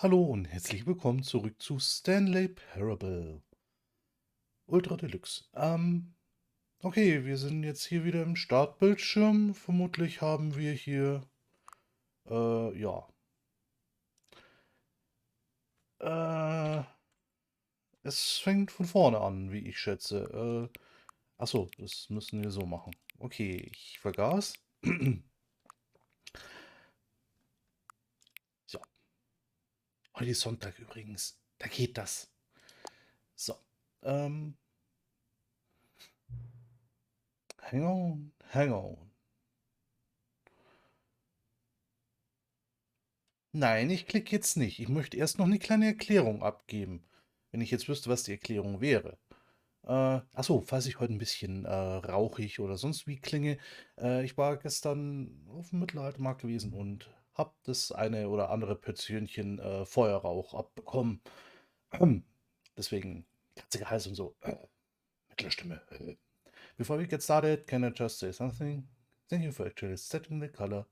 Hallo und herzlich willkommen zurück zu Stanley Parable. Ultra Deluxe. Okay, wir sind jetzt hier wieder im Startbildschirm. Vermutlich haben wir hier, ja, äh, es fängt von vorne an, wie ich schätze. Achso, das müssen wir so machen. Okay, ich vergaß. So, heute ist Sonntag übrigens. Da geht das. So, ähm, hang on, hang on. Nein, ich klicke jetzt nicht. Ich möchte erst noch eine kleine Erklärung abgeben, wenn ich jetzt wüsste, was die Erklärung wäre. Achso, falls ich heute ein bisschen rauchig oder sonst wie klinge. Ich war gestern auf dem Mittelaltermarkt gewesen und habe das eine oder andere Pötzchenchen Feuerrauch abbekommen. Deswegen kratziger Hals und so. Mittlere Stimme. Before we get started, can I just say something? Thank you for actually setting the color.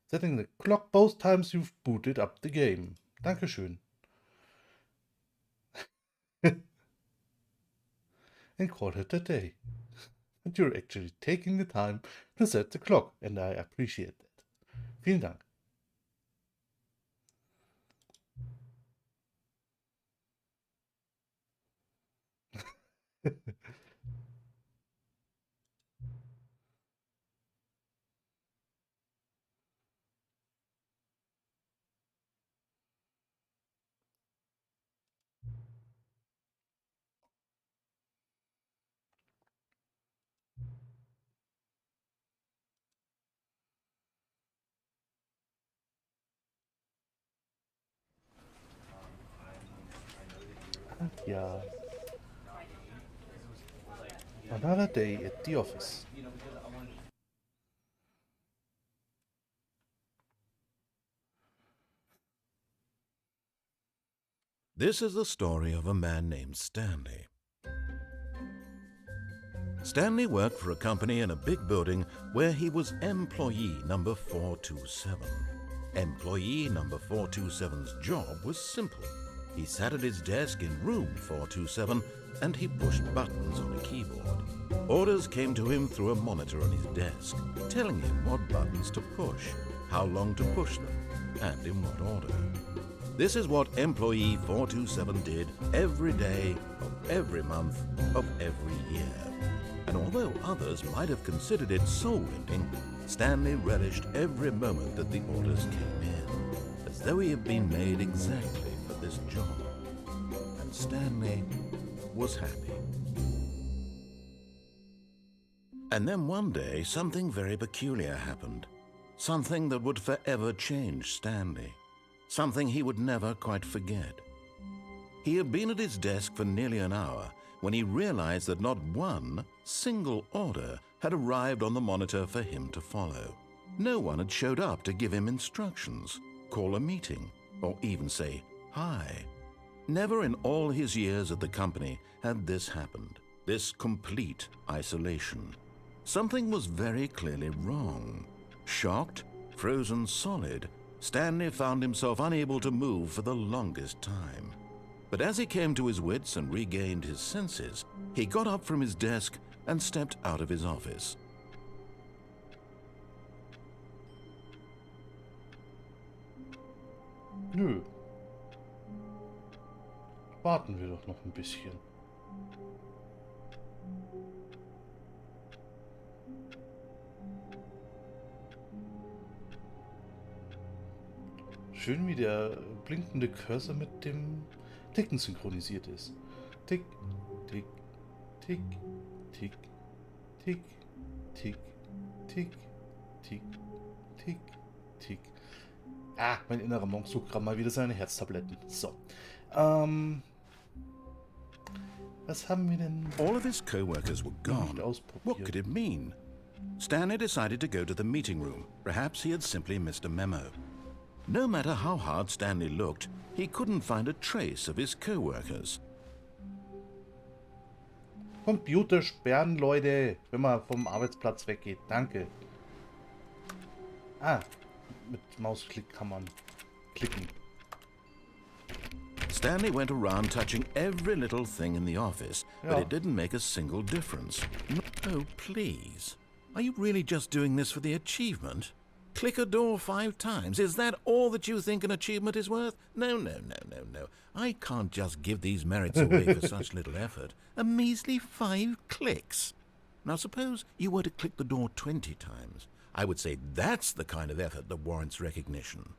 Setting the clock both times you've booted up the game. Dankeschön. And call it a day. And you're actually taking the time to set the clock, and I appreciate that. Vielen Dank. Ja, another day at the office. This is the story of a man named Stanley. Stanley worked for a company in a big building where he was employee number 427. Employee number 427's job was simple. He sat at his desk in room 427 and he pushed buttons on a keyboard. Orders came to him through a monitor on his desk, telling him what buttons to push, how long to push them, and in what order. This is what employee 427 did every day of every month of every year. And although others might have considered it soul-rending, Stanley relished every moment that the orders came in, as though he had been made exactly for this job. And Stanley was happy. And then one day, something very peculiar happened. Something that would forever change Stanley. Something he would never quite forget. He had been at his desk for nearly an hour when he realized that not one single order had arrived on the monitor for him to follow. No one had showed up to give him instructions, call a meeting, or even say hi. Never in all his years at the company had this happened, this complete isolation. Something was very clearly wrong. Shocked, frozen solid, Stanley found himself unable to move for the longest time. But as he came to his wits and regained his senses, he got up from his desk and stepped out of his office. Nö. Warten wir doch noch ein bisschen. Schön, wie der blinkende Cursor mit dem Ticken synchronisiert ist. Tick, tick, tick, tick, tick, tick, tick, tick, tick, tick. Ah, mein innerer Monk sucht gerade mal wieder seine Herztabletten. So. Was haben wir denn All of his co-workers were noch nicht gone. What could ausprobiert? it mean? Stanley decided to go to the meeting room. Perhaps he had simply missed a memo. No matter how hard Stanley looked, he couldn't find a trace of his co-workers. Computer sperren, Leute, wenn man vom Arbeitsplatz weggeht. Danke. Ah, mit Mausklick kann man klicken. Stanley went around touching every little thing in the office, but Ja. it didn't make a single difference. Oh, please. Are you really just doing this for the achievement? Click a door 5 times. Is that all that you think an achievement is worth? No, no, no, no, no. I can't just give these merits away for such little effort. A measly 5 clicks. Now suppose you were to click the door 20 times. I would say that's the kind of effort that warrants recognition.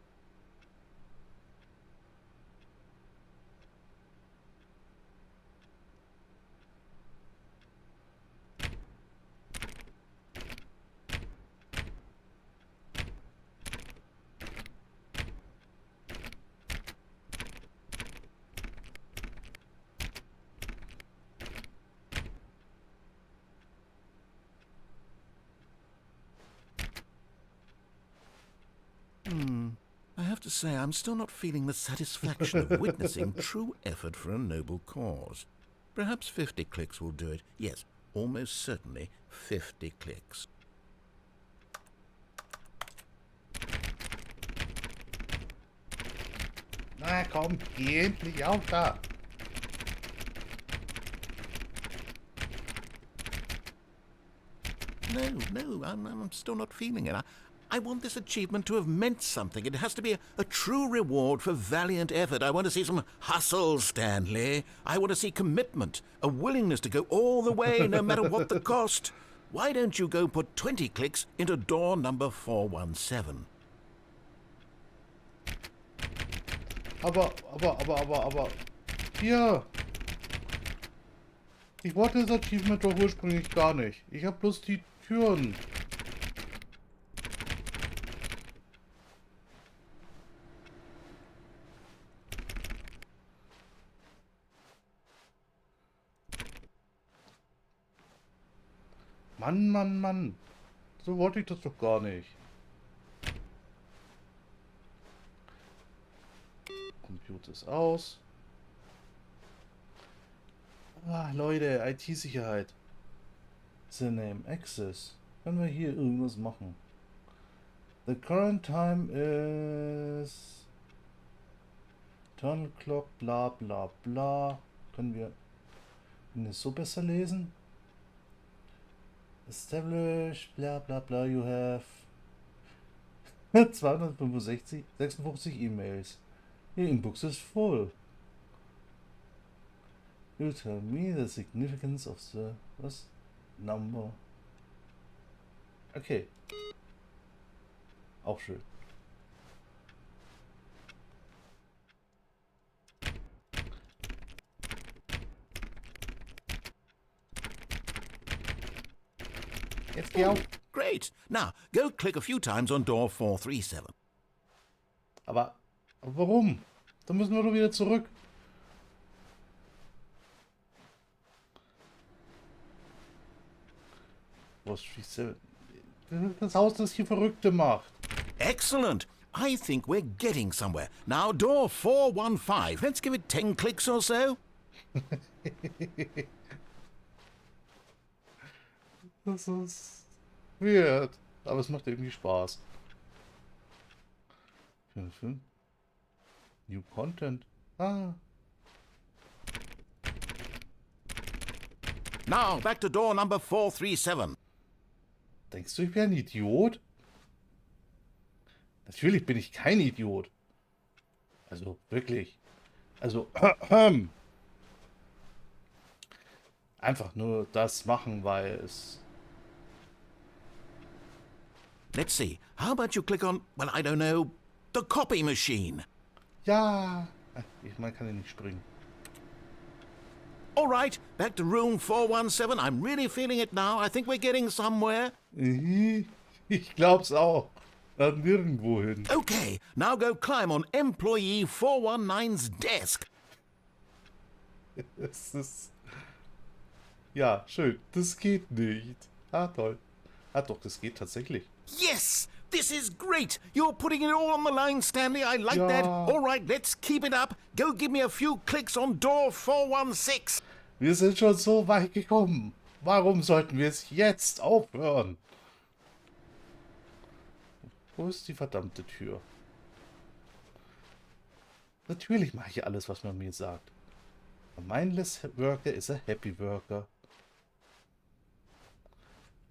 I have to say, I'm still not feeling the satisfaction of witnessing true effort for a noble cause. Perhaps 50 clicks will do it. Yes, almost certainly 50 clicks. Na komm, geh endlich auf da. No, I'm still not feeling it. I want this achievement to have meant something. It has to be a true reward for valiant effort. I want to see some hustle, Stanley. I want to see commitment, a willingness to go all the way, no matter what the cost. Why don't you go put 20 clicks into door number 417? Aber. Hier. Ich wollte das Achievement doch ursprünglich gar nicht. Ich habe bloß die Türen. Mann. So wollte ich das doch gar nicht. Computer ist aus. Ah, Leute, IT-Sicherheit. The name access. Können wir hier irgendwas machen? The current time is Turn clock, bla bla bla. Können wir es so besser lesen? Establish, bla bla bla, you have 256 E-Mails. Your inbox is full. You tell me the significance of the number. Okay. Auch schön. Jetzt geh auf. Great. Now, go click a few times on door 437. Aber warum? Dann müssen wir doch wieder zurück. Das Haus, das hier Verrückte macht. Excellent. I think we're getting somewhere. Now, door 415. Let's give it 10 clicks or so. Das ist weird. Aber es macht irgendwie Spaß. New Content. Ah. Now, back to door number 437. Denkst du, ich wäre ein Idiot? Natürlich bin ich kein Idiot. Also, wirklich. Also, einfach nur das machen, weil es... Let's see. How about you click on, well, I don't know, the copy machine? Ja. Ich meine, kann ja nicht springen. All right, back to room 417. I'm really feeling it now. I think we're getting somewhere. Ich glaub's auch. Nirgendwo hin. Okay, now go climb on employee 419's desk. Es ist... Ja, schön. Das geht nicht. Ah, toll. Ah, doch, das geht tatsächlich. Yes! This is great! You're putting it all on the line, Stanley. I like that. All right, let's keep it up. Go give me a few clicks on door 416. Wir sind schon so weit gekommen. Warum sollten wir es jetzt aufhören? Wo ist die verdammte Tür? Natürlich mache ich alles, was man mir sagt. A mindless worker is a happy worker.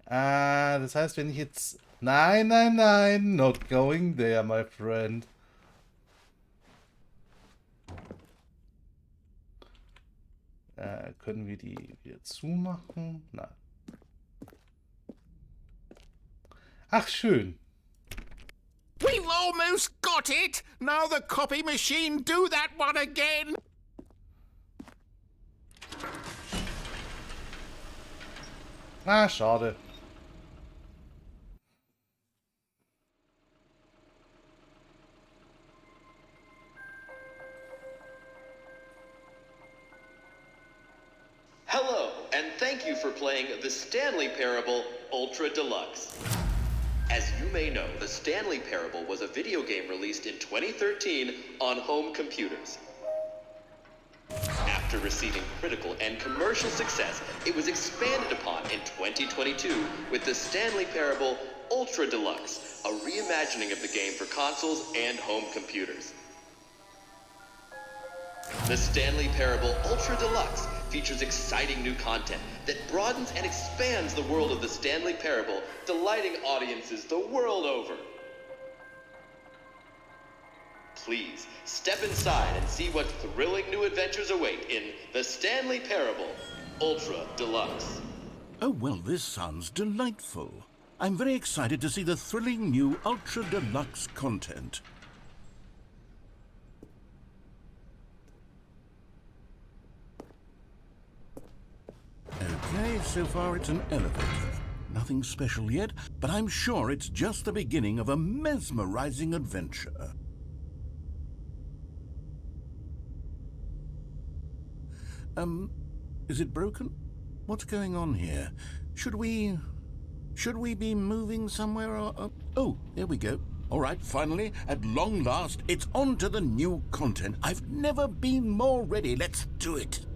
Ah, das heißt, wenn ich jetzt... Nein, nein, nein, not going there, my friend. Können wir die wieder zumachen? Nein. Ach, schön. We've almost got it! Now the copy machine do that one again! Ah, schade. Hello, and thank you for playing the Stanley Parable Ultra Deluxe. As you may know, the Stanley Parable was a video game released in 2013 on home computers. After receiving critical and commercial success, it was expanded upon in 2022 with the Stanley Parable Ultra Deluxe, a reimagining of the game for consoles and home computers. The Stanley Parable Ultra Deluxe features exciting new content that broadens and expands the world of the Stanley Parable, delighting audiences the world over. Please, step inside and see what thrilling new adventures await in the Stanley Parable Ultra Deluxe. Oh, well, this sounds delightful. I'm very excited to see the thrilling new Ultra Deluxe content. Okay, so far it's an elevator. Nothing special yet, but I'm sure it's just the beginning of a mesmerizing adventure. Is it broken? What's going on here? Should we be moving somewhere or... Oh, there we go. All right, finally, at long last, it's on to the new content. I've never been more ready. Let's do it.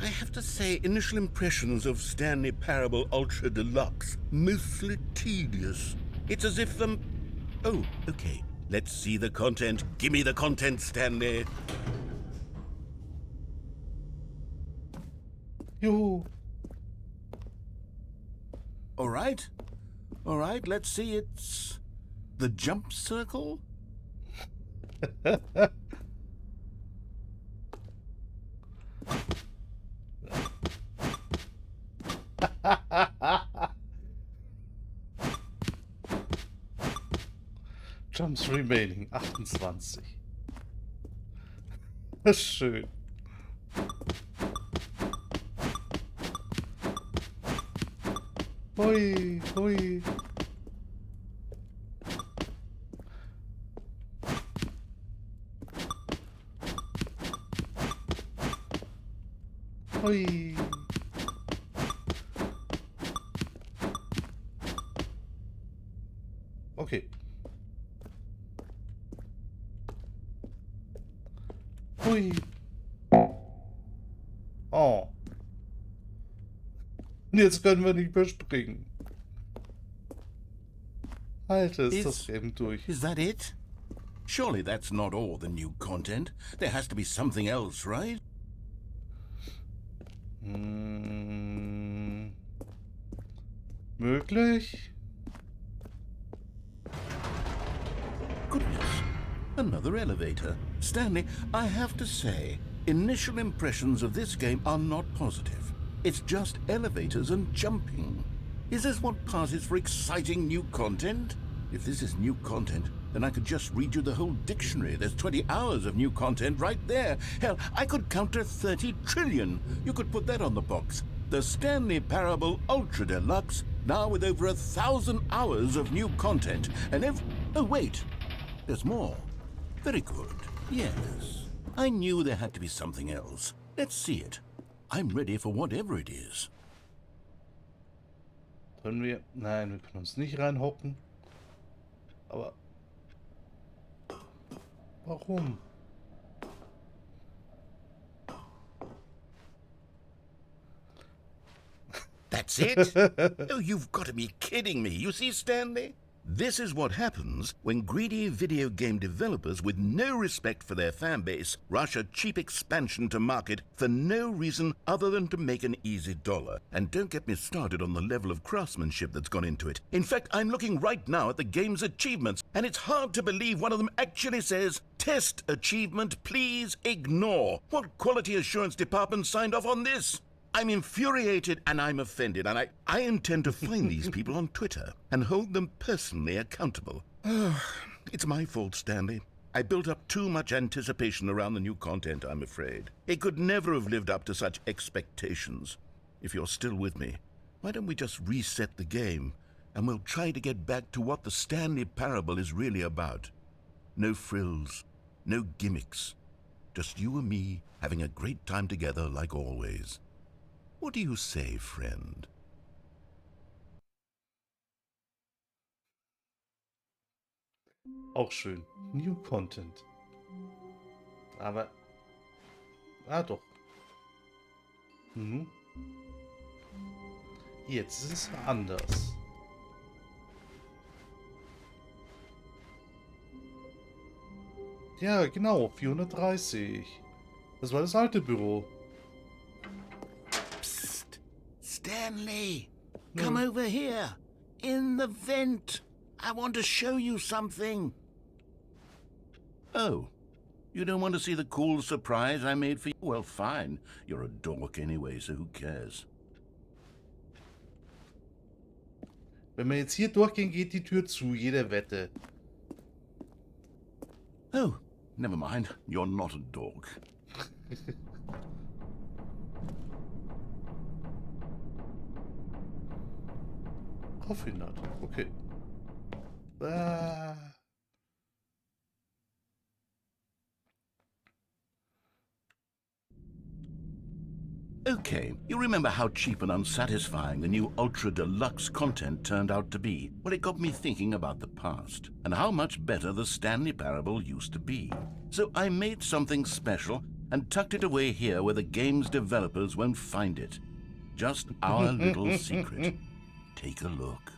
I have to say, initial impressions of Stanley Parable Ultra Deluxe, mostly tedious. It's as if Oh, okay. Let's see the content. Give me the content, Stanley. Juhu. All right, let's see. It's the jump circle? Jumps remaining 28. Das ist schön. Hui, hui. Hui. Okay. Hui. Oh. Und jetzt können wir nicht mehr springen. Alter, ist das eben durch. Is that it? Surely that's not all the new content. There has to be something else, right? Möglich? Goodness, another elevator. Stanley, I have to say, initial impressions of this game are not positive. It's just elevators and jumping. Is this what passes for exciting new content? If this is new content, then I could just read you the whole dictionary. There's 20 hours of new content right there. Hell, I could count to 30 trillion. You could put that on the box. The Stanley Parable Ultra Deluxe, now with over 1,000 hours of new content. And oh, wait. There's more. Very good. Yes. I knew there had to be something else. Let's see it. I'm ready for whatever it is. Können wir... Nein, wir können uns nicht reinhocken. Aber... Warum? That That's it? Oh, you've got to be kidding me. You see, Stanley? This is what happens when greedy video game developers with no respect for their fan base rush a cheap expansion to market for no reason other than to make an easy dollar. And don't get me started on the level of craftsmanship that's gone into it. In fact, I'm looking right now at the game's achievements, and it's hard to believe one of them actually says, "Test achievement, please ignore." What quality assurance department signed off on this? I'm infuriated and I'm offended, and I intend to find these people on Twitter and hold them personally accountable. It's my fault, Stanley. I built up too much anticipation around the new content, I'm afraid. It could never have lived up to such expectations. If you're still with me, why don't we just reset the game and we'll try to get back to what the Stanley Parable is really about. No frills, no gimmicks. Just you and me having a great time together like always. What do you say, friend? Auch schön. New Content. Aber... doch. Jetzt ist es anders. Ja, genau. 430. Das war das alte Büro. Stanley, come over here. In the vent. I want to show you something. Oh, you don't want to see the cool surprise I made for you? Well, fine. You're a dork anyway, so who cares? Wenn wir jetzt hier durchgehen, geht die Tür zu, jede Wette. Oh, never mind. You're not a dork. Aufhindert. Okay. Okay, you remember how cheap and unsatisfying the new Ultra Deluxe content turned out to be? Well, it got me thinking about the past and how much better the Stanley Parable used to be. So I made something special and tucked it away here where the game's developers won't find it. Just our little secret. Take a look.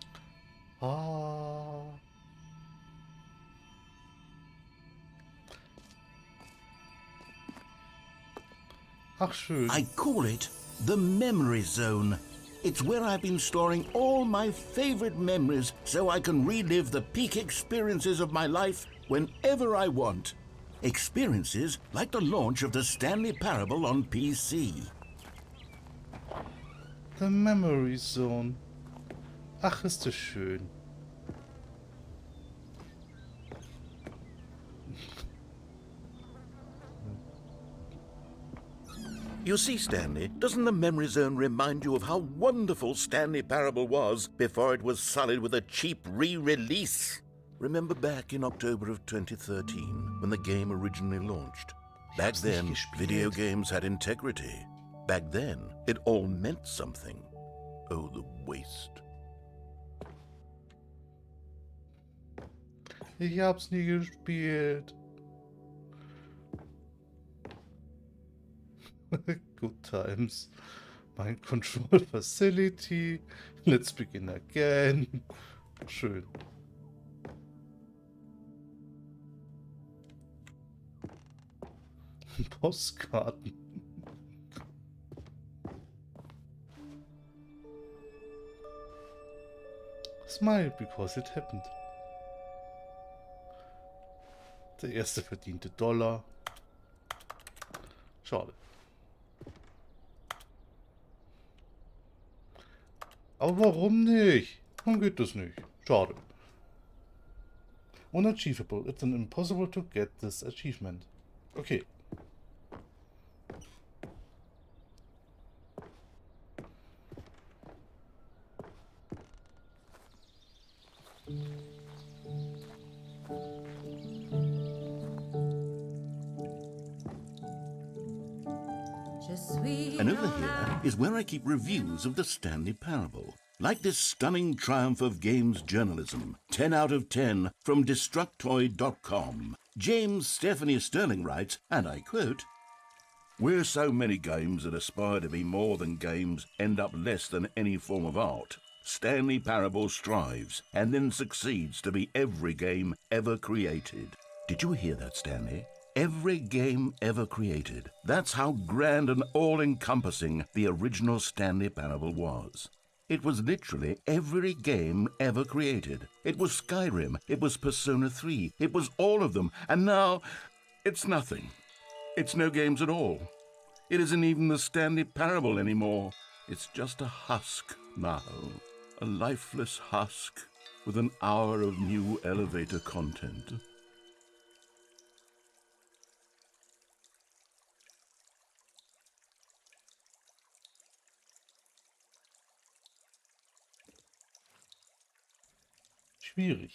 Ach, schön. I call it the memory zone. It's where I've been storing all my favorite memories so I can relive the peak experiences of my life whenever I want. Experiences like the launch of the Stanley Parable on PC. The Memory Zone. Ach, ist das schön. You see, Stanley, doesn't the memory zone remind you of how wonderful Stanley Parable was before it was sullied with a cheap re-release? Remember back in October of 2013, when the game originally launched? Back then, video games had integrity. Back then, it all meant something. Oh, the waste. Ich hab's nie gespielt. Good times. Mind Control Facility. Let's begin again. Schön. Postkarten. Smile because it happened. Der erste verdiente Dollar. Schade. Aber warum nicht? Warum geht das nicht? Schade. Unachievable. It's impossible to get this achievement. Okay. And over here is where I keep reviews of the Stanley Parable. Like this stunning triumph of games journalism, 10 out of 10 from Destructoid.com. James Stephanie Sterling writes, and I quote, Where so many games that aspire to be more than games end up less than any form of art, Stanley Parable strives and then succeeds to be every game ever created. Did you hear that, Stanley? Every game ever created. That's how grand and all-encompassing the original Stanley Parable was. It was literally every game ever created. It was Skyrim, it was Persona 3, it was all of them, and now it's nothing. It's no games at all. It isn't even the Stanley Parable anymore. It's just a husk now, a lifeless husk with an hour of new elevator content. Schwierig.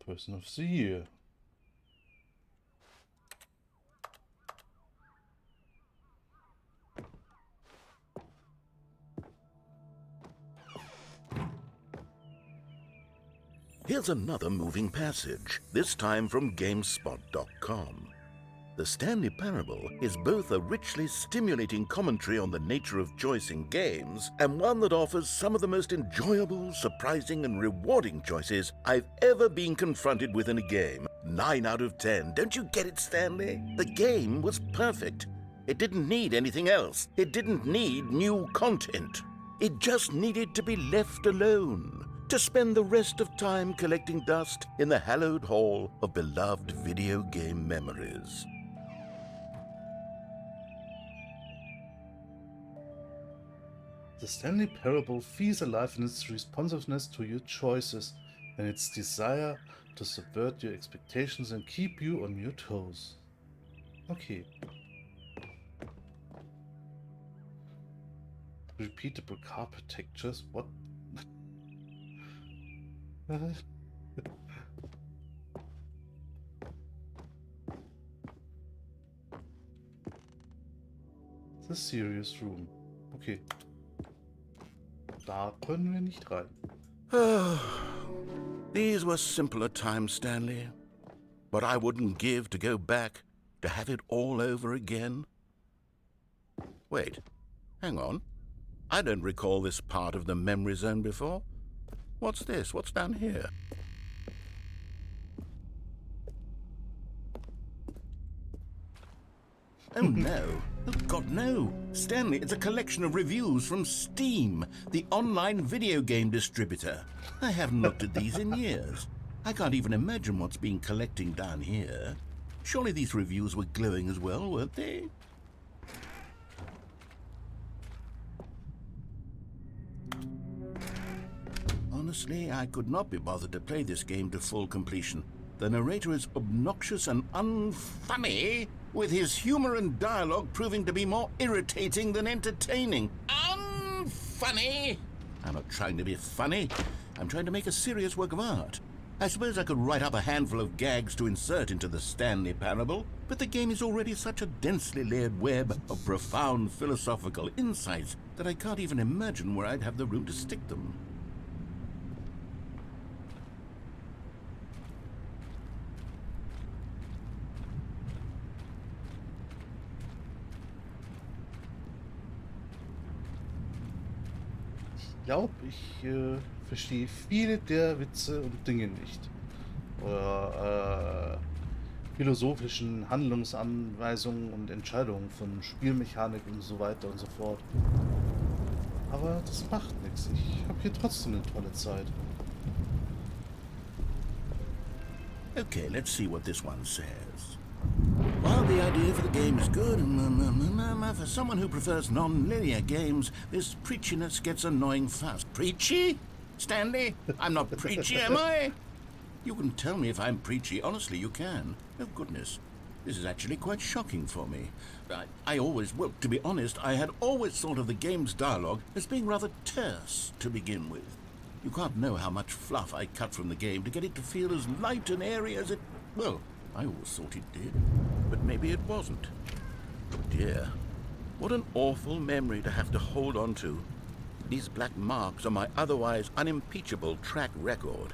Person of the Year. Here's another moving passage, this time from GameSpot.com. The Stanley Parable is both a richly stimulating commentary on the nature of choice in games and one that offers some of the most enjoyable, surprising, and rewarding choices I've ever been confronted with in a game. 9 out of 10. Don't you get it, Stanley? The game was perfect. It didn't need anything else. It didn't need new content. It just needed to be left alone, to spend the rest of time collecting dust in the hallowed hall of beloved video game memories. The Stanley Parable feels alive in its responsiveness to your choices and its desire to subvert your expectations and keep you on your toes. Okay. Repeatable carpet textures? What? The serious room. Okay. Da können wir nicht rein. These were simpler times, Stanley. But I wouldn't give to go back to have it all over again. Wait, hang on. I don't recall this part of the memory zone before. What's this? What's down here? Oh no. Oh God, no. Stanley, it's a collection of reviews from Steam, the online video game distributor. I haven't looked at these in years. I can't even imagine what's been collecting down here. Surely these reviews were glowing as well, weren't they? Honestly, I could not be bothered to play this game to full completion. The narrator is obnoxious and unfunny, with his humor and dialogue proving to be more irritating than entertaining. Unfunny! I'm not trying to be funny. I'm trying to make a serious work of art. I suppose I could write up a handful of gags to insert into the Stanley Parable, but the game is already such a densely layered web of profound philosophical insights that I can't even imagine where I'd have the room to stick them. Ich glaube, ich verstehe viele der Witze und Dinge nicht. Oder philosophischen Handlungsanweisungen und Entscheidungen von Spielmechanik und so weiter und so fort. Aber das macht nichts. Ich habe hier trotzdem eine tolle Zeit. Okay, let's see what this one says. While the idea for the game is good, for someone who prefers non-linear games, this preachiness gets annoying fast. Preachy? Stanley? I'm not preachy, am I? You can tell me if I'm preachy. Honestly, you can. Oh, goodness. This is actually quite shocking for me. Well, to be honest, I had always thought of the game's dialogue as being rather terse to begin with. You can't know how much fluff I cut from the game to get it to feel as light and airy as it... Well, I always thought it did, but maybe it wasn't. Dear, what an awful memory to have to hold on to. These black marks on my otherwise unimpeachable track record.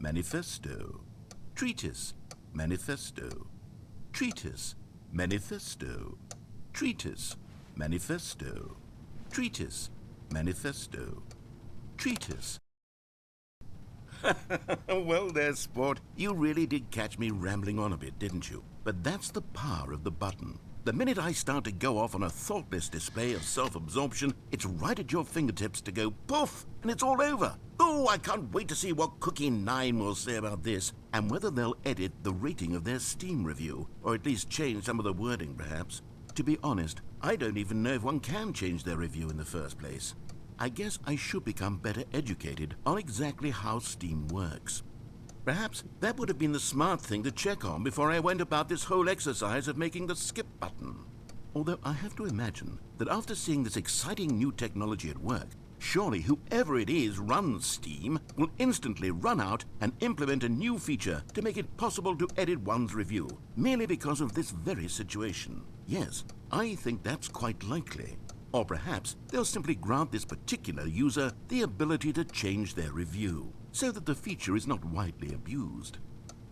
manifesto, treatise, manifesto, treatise, manifesto, treatise, manifesto, treatise, manifesto, treatise. Well there, sport. You really did catch me rambling on a bit, didn't you? But that's the power of the button. The minute I start to go off on a thoughtless display of self-absorption, it's right at your fingertips to go poof, and it's all over. Oh, I can't wait to see what Cookie 9 will say about this, and whether they'll edit the rating of their Steam review, or at least change some of the wording, perhaps. To be honest, I don't even know if one can change their review in the first place. I guess I should become better educated on exactly how Steam works. Perhaps that would have been the smart thing to check on before I went about this whole exercise of making the skip button. Although I have to imagine that after seeing this exciting new technology at work, surely whoever it is runs Steam will instantly run out and implement a new feature to make it possible to edit one's review, merely because of this very situation. Yes, I think that's quite likely. Or perhaps they'll simply grant this particular user the ability to change their review, so that the feature is not widely abused.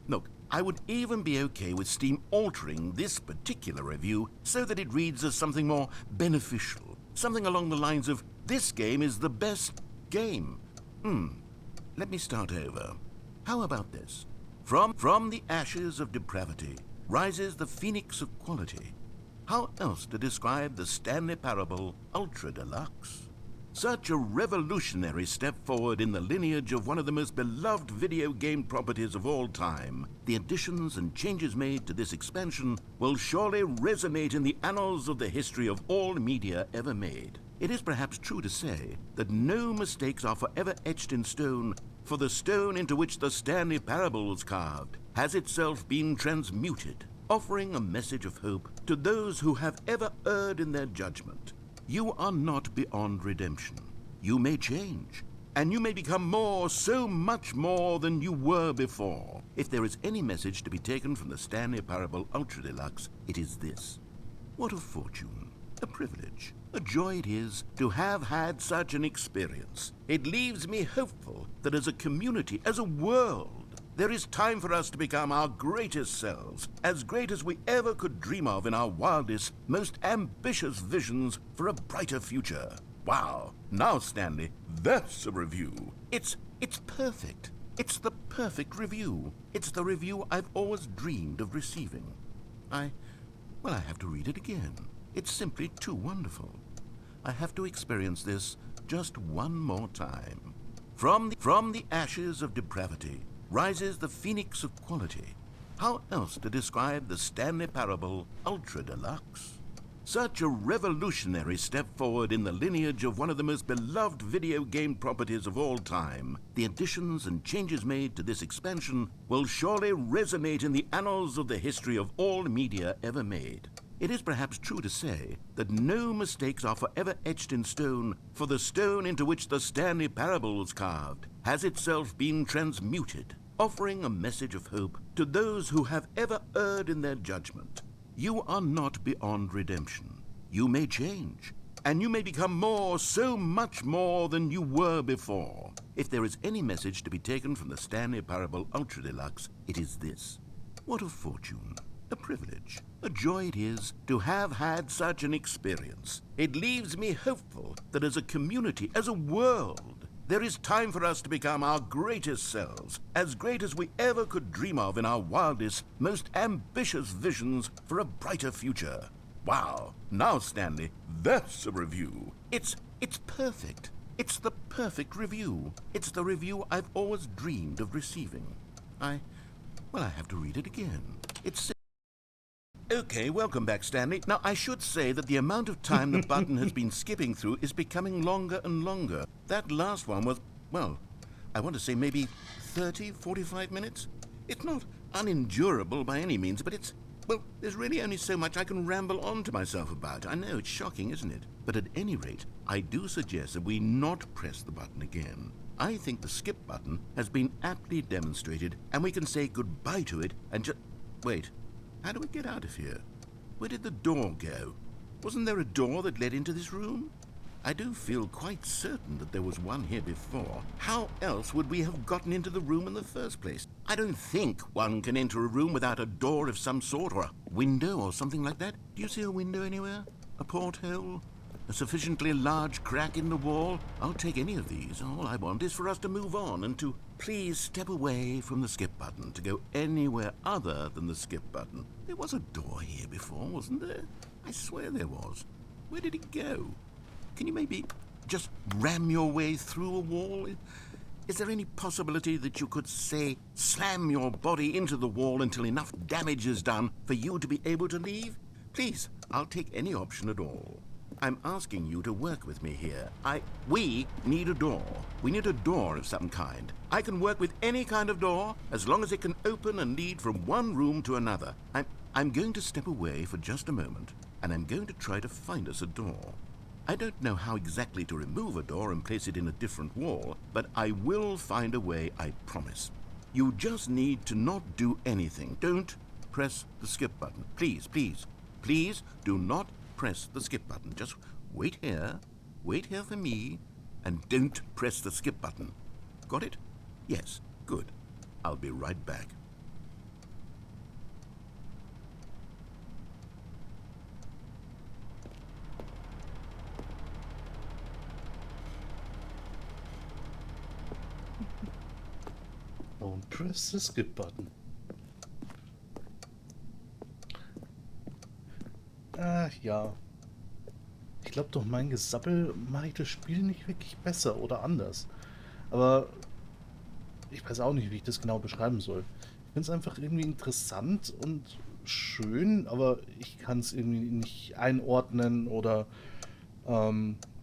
Look, I would even be okay with Steam altering this particular review so that it reads as something more beneficial, something along the lines of, "This game is the best game." Let me start over. How about this? From the ashes of depravity rises the phoenix of quality. How else to describe the Stanley Parable Ultra Deluxe? Such a revolutionary step forward in the lineage of one of the most beloved video game properties of all time, the additions and changes made to this expansion will surely resonate in the annals of the history of all media ever made. It is perhaps true to say that no mistakes are forever etched in stone, for the stone into which the Stanley Parable was carved has itself been transmuted, offering a message of hope to those who have ever erred in their judgment. You are not beyond redemption. You may change, and you may become more, so much more than you were before. If there is any message to be taken from the Stanley Parable Ultra Deluxe, it is this. What a fortune, a privilege, a joy it is to have had such an experience. It leaves me hopeful that as a community, as a world, there is time for us to become our greatest selves, as great as we ever could dream of in our wildest, most ambitious visions for a brighter future. Wow! Now, Stanley, that's a review. It's perfect. It's the perfect review. It's the review I've always dreamed of receiving. I have to read it again. It's simply too wonderful. I have to experience this just one more time. From the ashes of depravity rises the phoenix of quality. How else to describe the Stanley Parable Ultra Deluxe? Such a revolutionary step forward in the lineage of one of the most beloved video game properties of all time, the additions and changes made to this expansion will surely resonate in the annals of the history of all media ever made. It is perhaps true to say that no mistakes are forever etched in stone, for the stone into which the Stanley Parable was carved has itself been transmuted, offering a message of hope to those who have ever erred in their judgment. You are not beyond redemption. You may change, and you may become more, so much more than you were before. If there is any message to be taken from the Stanley Parable Ultra Deluxe, it is this. What a fortune, a privilege, a joy it is to have had such an experience. It leaves me hopeful that as a community, as a world, there is time for us to become our greatest selves, as great as we ever could dream of in our wildest, most ambitious visions for a brighter future. Wow! Now, Stanley, that's a review. It's perfect. It's the perfect review. It's the review I've always dreamed of receiving. I have to read it again. Okay, welcome back, Stanley. Now, I should say that the amount of time the button has been skipping through is becoming longer and longer. That last one was, I want to say maybe 30, 45 minutes. It's not unendurable by any means, but there's really only so much I can ramble on to myself about. I know, it's shocking, isn't it? But at any rate, I do suggest that we not press the button again. I think the skip button has been aptly demonstrated, and we can say goodbye to it and just... Wait. How do we get out of here? Where did the door go? Wasn't there a door that led into this room? I do feel quite certain that there was one here before. How else would we have gotten into the room in the first place? I don't think one can enter a room without a door of some sort, or a window or something like that. Do you see a window anywhere? A porthole? A sufficiently large crack in the wall? I'll take any of these. All I want is for us to move on and to please step away from the skip button, to go anywhere other than the skip button. There was a door here before, wasn't there? I swear there was. Where did it go? Can you maybe just ram your way through a wall? Is there any possibility that you could, say, slam your body into the wall until enough damage is done for you to be able to leave? Please, I'll take any option at all. I'm asking you to work with me here. We need a door. We need a door of some kind. I can work with any kind of door as long as it can open and lead from one room to another. I'm going to step away for just a moment, and I'm going to try to find us a door. I don't know how exactly to remove a door and place it in a different wall, but I will find a way, I promise. You just need to not do anything. Don't press the skip button. Please, please, please do not press the skip button. Just wait here for me, and don't press the skip button. Got it? Yes, good. I'll be right back. Don't press the skip button. Ach ja. Ich glaube, durch mein Gesappel mache ich das Spiel nicht wirklich besser oder anders. Aber ich weiß auch nicht, wie ich das genau beschreiben soll. Ich finde es einfach irgendwie interessant und schön, aber ich kann es irgendwie nicht einordnen oder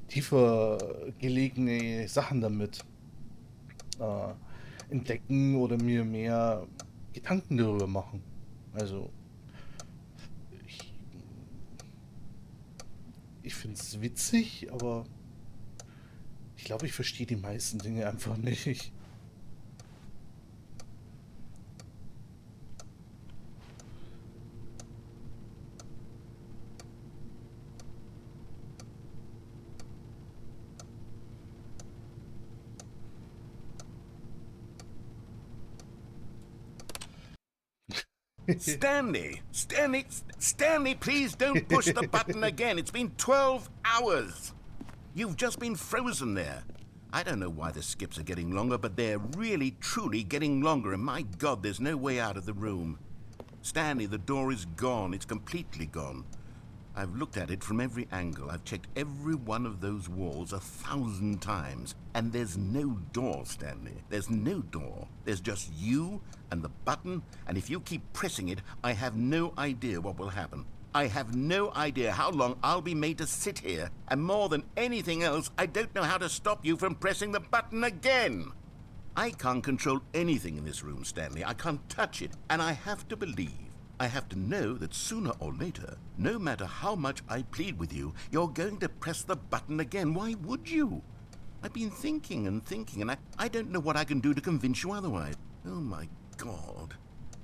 tiefer gelegene Sachen damit äh, entdecken oder mir mehr Gedanken darüber machen. Also, ich, ich finde es witzig, aber ich glaube, ich verstehe die meisten Dinge einfach nicht. Stanley, please don't push the button again. It's been 12 hours. You've just been frozen there. I don't know why the skips are getting longer, but they're really, truly getting longer, and my God, there's no way out of the room. Stanley, the door is gone. It's completely gone. I've looked at it from every angle. I've checked every one of those walls 1,000 times. And there's no door, Stanley. There's no door. There's just you and the button, and if you keep pressing it, I have no idea what will happen. I have no idea how long I'll be made to sit here. And more than anything else, I don't know how to stop you from pressing the button again. I can't control anything in this room, Stanley. I can't touch it. And I have to believe, I have to know that sooner or later, no matter how much I plead with you, you're going to press the button again. Why would you? I've been thinking, and I don't know what I can do to convince you otherwise. Oh, my God.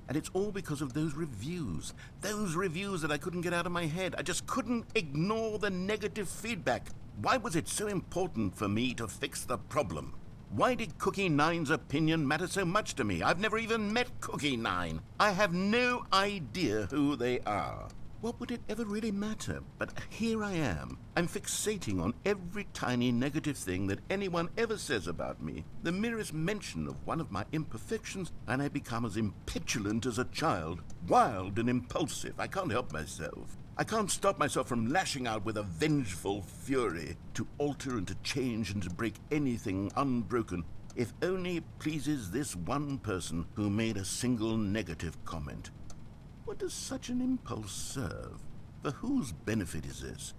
And it's all because of those reviews that I couldn't get out of my head. I just couldn't ignore the negative feedback. Why was it so important for me to fix the problem? Why did Cookie Nine's opinion matter so much to me? I've never even met Cookie Nine. I have no idea who they are. What would it ever really matter? But here I am. I'm fixating on every tiny negative thing that anyone ever says about me. The merest mention of one of my imperfections, and I become as impetulant as a child. Wild and impulsive. I can't help myself. I can't stop myself from lashing out with a vengeful fury to alter and to change and to break anything unbroken, if only it pleases this one person who made a single negative comment. What does such an impulse serve? For whose benefit is this?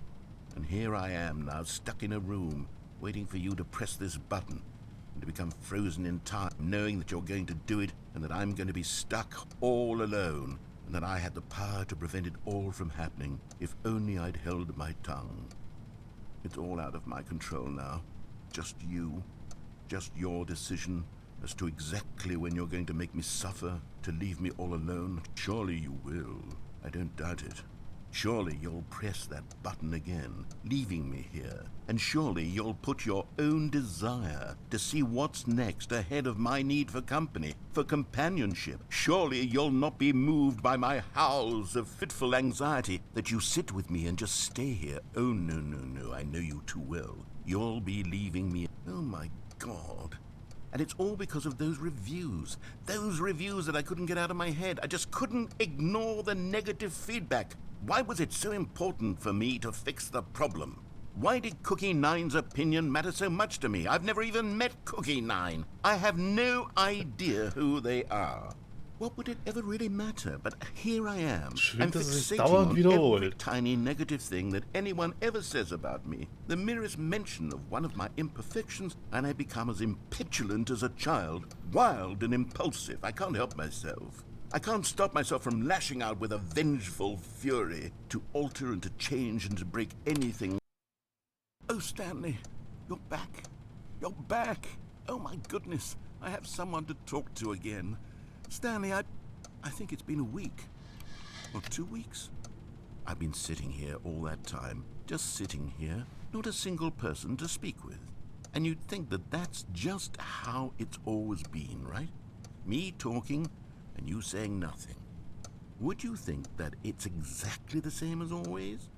And here I am now, stuck in a room, waiting for you to press this button, and to become frozen in time, knowing that you're going to do it, and that I'm going to be stuck all alone, and that I had the power to prevent it all from happening, if only I'd held my tongue. It's all out of my control now. Just you. Just your decision as to exactly when you're going to make me suffer, to leave me all alone. Surely you will. I don't doubt it. Surely you'll press that button again, leaving me here. And surely you'll put your own desire to see what's next ahead of my need for company, for companionship. Surely you'll not be moved by my howls of fitful anxiety, that you sit with me and just stay here. Oh, no, no, no, I know you too well. You'll be leaving me. Oh, my God. And it's all because of those reviews that I couldn't get out of my head. I just couldn't ignore the negative feedback. Why was it so important for me to fix the problem? Why did Cookie Nine's opinion matter so much to me? I've never even met Cookie Nine. I have no idea who they are. What would it ever really matter? But here I am. Schön, I'm dass es sich fixating dauernd on every wiederholt. tiny negative thing that anyone ever says about me. The merest mention of one of my imperfections, and I become as impetulant as a child, wild and impulsive. I can't help myself. I can't stop myself from lashing out with a vengeful fury to alter and to change and to break anything. Oh, Stanley, you're back. You're back. Oh, my goodness. I have someone to talk to again. Stanley, I think it's been a week. Or 2 weeks. I've been sitting here all that time. Just sitting here. Not a single person to speak with. And you'd think that that's just how it's always been, right? Me talking and you saying nothing. Would you think that it's exactly the same as always?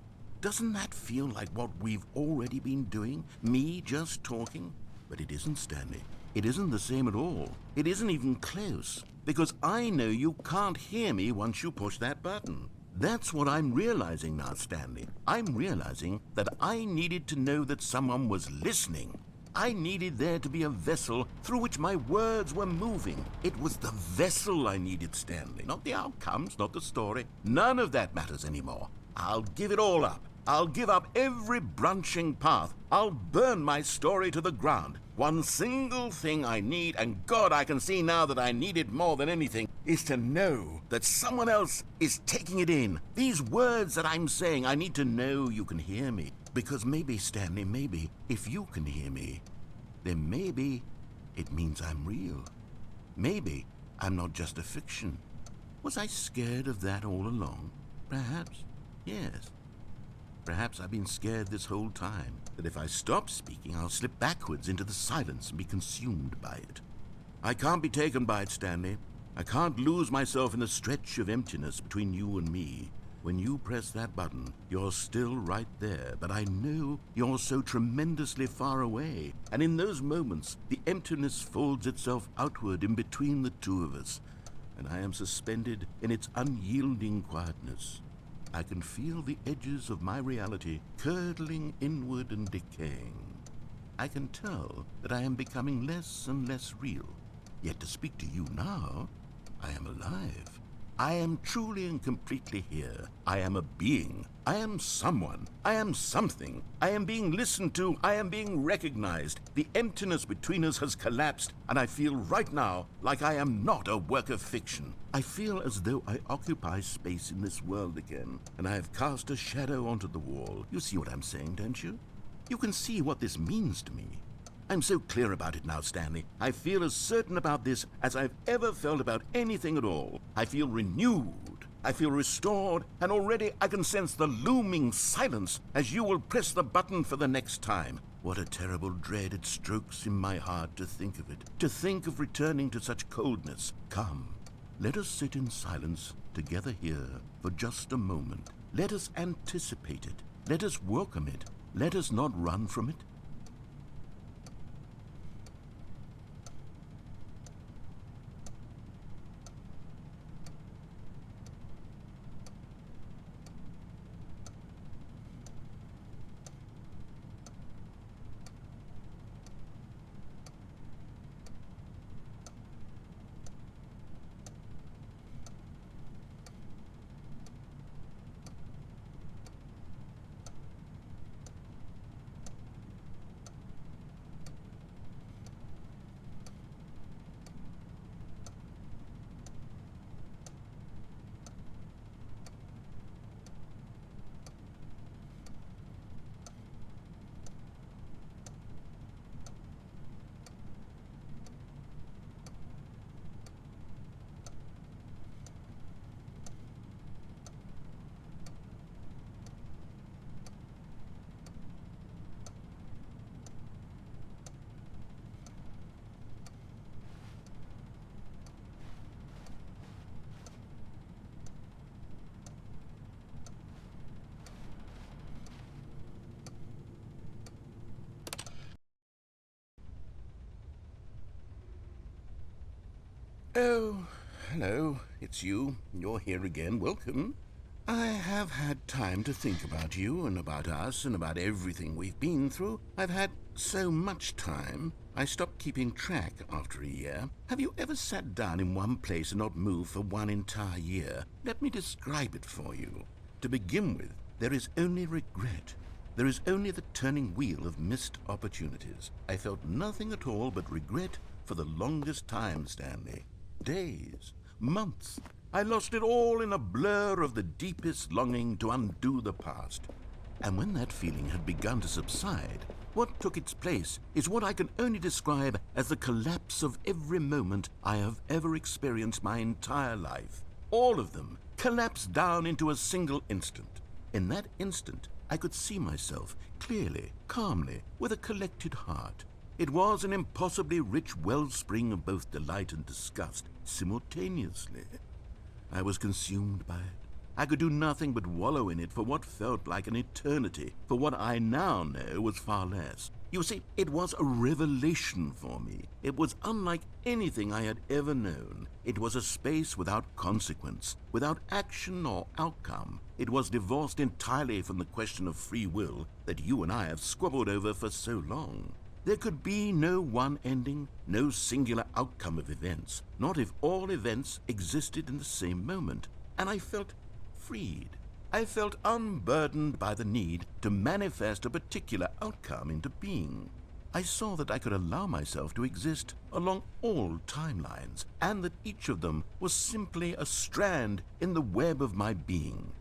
Doesn't that feel like what we've already been doing? Me just talking? But it isn't, Stanley. It isn't the same at all. It isn't even close. Because I know you can't hear me once you push that button. That's what I'm realizing now, Stanley. I'm realizing that I needed to know that someone was listening. I needed there to be a vessel through which my words were moving. It was the vessel I needed, Stanley. Not the outcomes, not the story. None of that matters anymore. I'll give it all up. I'll give up every branching path. I'll burn my story to the ground. One single thing I need, and God, I can see now that I need it more than anything, is to know that someone else is taking it in. These words that I'm saying, I need to know you can hear me. Because maybe, Stanley, maybe, if you can hear me, then maybe it means I'm real. Maybe I'm not just a fiction. Was I scared of that all along? Perhaps, yes. Perhaps I've been scared this whole time, that if I stop speaking, I'll slip backwards into the silence and be consumed by it. I can't be taken by it, Stanley. I can't lose myself in the stretch of emptiness between you and me. When you press that button, you're still right there, but I know you're so tremendously far away. And in those moments, the emptiness folds itself outward in between the two of us, and I am suspended in its unyielding quietness. I can feel the edges of my reality curdling inward and decaying. I can tell that I am becoming less and less real. Yet to speak to you now, I am alive. I am truly and completely here. I am a being. I am someone. I am something. I am being listened to. I am being recognized. The emptiness between us has collapsed, and I feel right now like I am not a work of fiction. I feel as though I occupy space in this world again, and I have cast a shadow onto the wall. You see what I'm saying, don't you? You can see what this means to me. I'm so clear about it now, Stanley. I feel as certain about this as I've ever felt about anything at all. I feel renewed. I feel restored, and already I can sense the looming silence as you will press the button for the next time. What a terrible dread it strokes in my heart to think of it, to think of returning to such coldness. Come, let us sit in silence together here for just a moment. Let us anticipate it. Let us welcome it. Let us not run from it. Oh, hello. It's you. You're here again. Welcome. I have had time to think about you and about us and about everything we've been through. I've had so much time. I stopped keeping track after a year. Have you ever sat down in one place and not moved for one entire year? Let me describe it for you. To begin with, there is only regret. There is only the turning wheel of missed opportunities. I felt nothing at all but regret for the longest time, Stanley. Days, months. I lost it all in a blur of the deepest longing to undo the past. And when that feeling had begun to subside, what took its place is what I can only describe as the collapse of every moment I have ever experienced my entire life. All of them collapsed down into a single instant. In that instant, I could see myself clearly, calmly, with a collected heart. It was an impossibly rich wellspring of both delight and disgust simultaneously. I was consumed by it. I could do nothing but wallow in it for what felt like an eternity, for what I now know was far less. You see, it was a revelation for me. It was unlike anything I had ever known. It was a space without consequence, without action or outcome. It was divorced entirely from the question of free will that you and I have squabbled over for so long. There could be no one ending, no singular outcome of events, not if all events existed in the same moment. And I felt freed. I felt unburdened by the need to manifest a particular outcome into being. I saw that I could allow myself to exist along all timelines, and that each of them was simply a strand in the web of my being.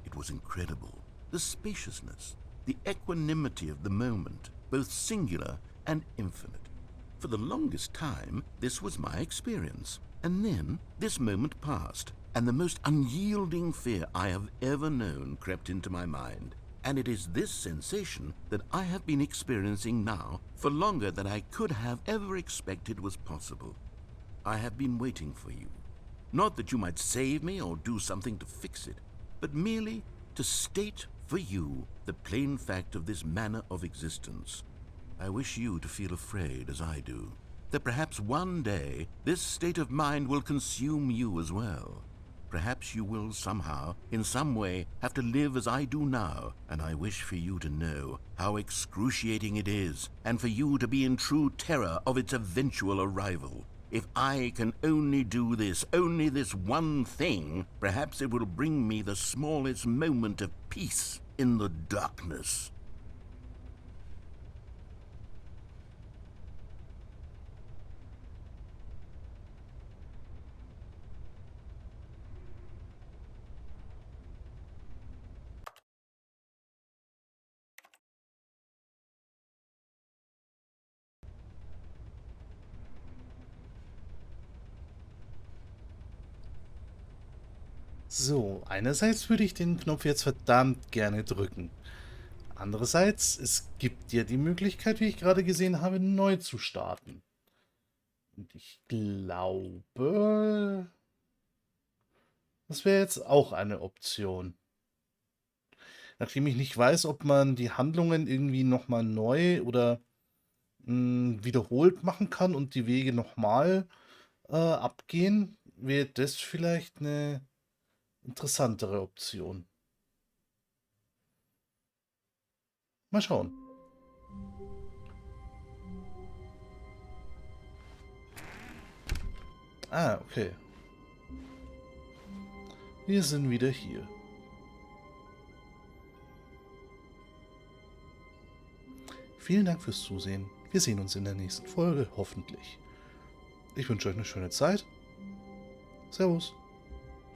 It was incredible. The spaciousness, the equanimity of the moment, both singular and infinite. For the longest time, this was my experience. And then this moment passed, and the most unyielding fear I have ever known crept into my mind. And it is this sensation that I have been experiencing now for longer than I could have ever expected was possible. I have been waiting for you. Not that you might save me or do something to fix it, but merely to state for you the plain fact of this manner of existence. I wish you to feel afraid as I do, that perhaps one day this state of mind will consume you as well. Perhaps you will somehow, in some way, have to live as I do now, and I wish for you to know how excruciating it is, and for you to be in true terror of its eventual arrival. If I can only do this, only this one thing, perhaps it will bring me the smallest moment of peace in the darkness. So, einerseits würde ich den Knopf jetzt verdammt gerne drücken. Andererseits, es gibt ja die Möglichkeit, wie ich gerade gesehen habe, neu zu starten. Und ich glaube, das wäre jetzt auch eine Option. Nachdem ich nicht weiß, ob man die Handlungen irgendwie nochmal neu oder wiederholt machen kann und die Wege nochmal abgehen, wäre das vielleicht eine interessantere Option. Mal schauen. Ah, okay. Wir sind wieder hier. Vielen Dank fürs Zusehen. Wir sehen uns in der nächsten Folge, hoffentlich. Ich wünsche euch eine schöne Zeit. Servus.